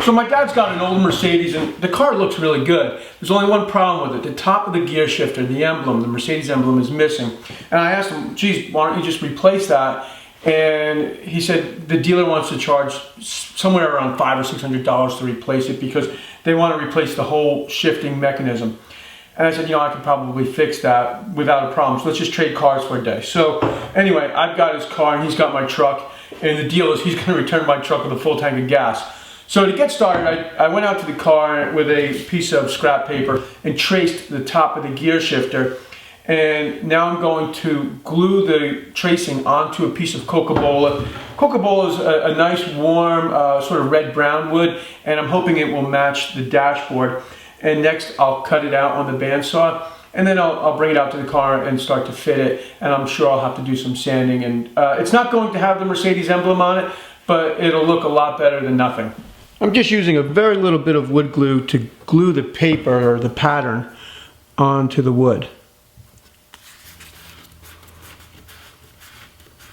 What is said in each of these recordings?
So my dad's got an old Mercedes and the car looks really good. There's only one problem with it. The top of the gear shifter, the emblem, the Mercedes emblem is missing. And I asked him, geez, why don't you just replace that? And he said the dealer wants to charge somewhere around $500 or $600 to replace it because they want to replace the whole shifting mechanism. And I said, I could probably fix that without a problem. So let's just trade cars for a day. So anyway, I've got his car and he's got my truck. And the deal is he's going to return my truck with a full tank of gas. So to get started, I went out to the car with a piece of scrap paper and traced the top of the gear shifter. And now I'm going to glue the tracing onto a piece of cocobolo. Cocobolo is a nice warm sort of red-brown wood, and I'm hoping it will match the dashboard. And next I'll cut it out on the bandsaw, and then I'll bring it out to the car and start to fit it, and I'm sure I'll have to do some sanding. And it's not going to have the Mercedes emblem on it, but it'll look a lot better than nothing. I'm just using a very little bit of wood glue to glue the paper or the pattern onto the wood.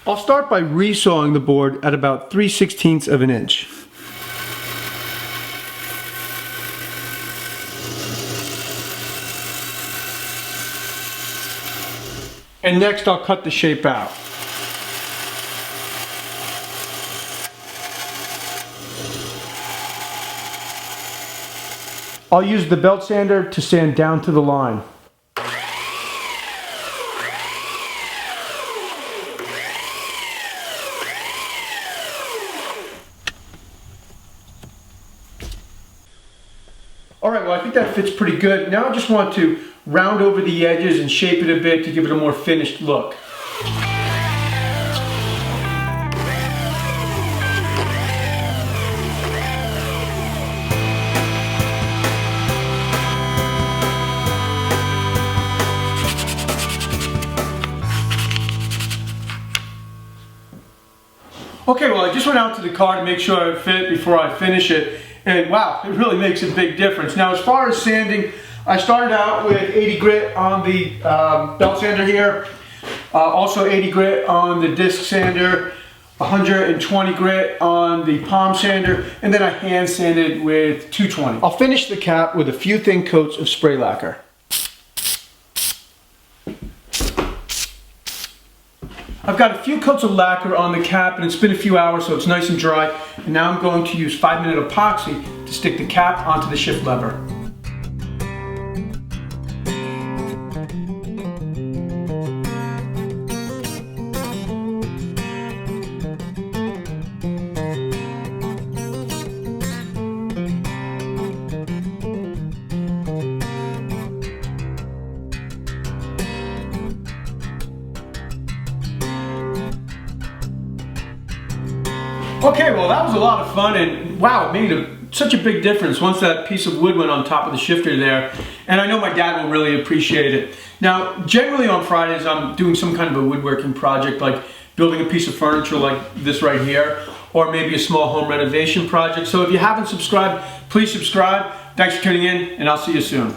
I'll start by resawing the board at about 3/16 of an inch. And next I'll cut the shape out. I'll use the belt sander to sand down to the line. Alright, well I think that fits pretty good. Now I just want to round over the edges and shape it a bit to give it a more finished look. Okay, well I just went out to the car to make sure it fit before I finish it, and wow, it really makes a big difference. Now as far as sanding, I started out with 80 grit on the belt sander here, also 80 grit on the disc sander, 120 grit on the palm sander, and then I hand sanded with 220. I'll finish the cap with a few thin coats of spray lacquer. I've got a few coats of lacquer on the cap and it's been a few hours so it's nice and dry. And now I'm going to use 5-minute epoxy to stick the cap onto the shift lever. Okay, well that was a lot of fun and wow, it made such a big difference once that piece of wood went on top of the shifter there. And I know my dad will really appreciate it. Now, generally on Fridays I'm doing some kind of a woodworking project like building a piece of furniture like this right here, or maybe a small home renovation project. So if you haven't subscribed, please subscribe. Thanks for tuning in and I'll see you soon.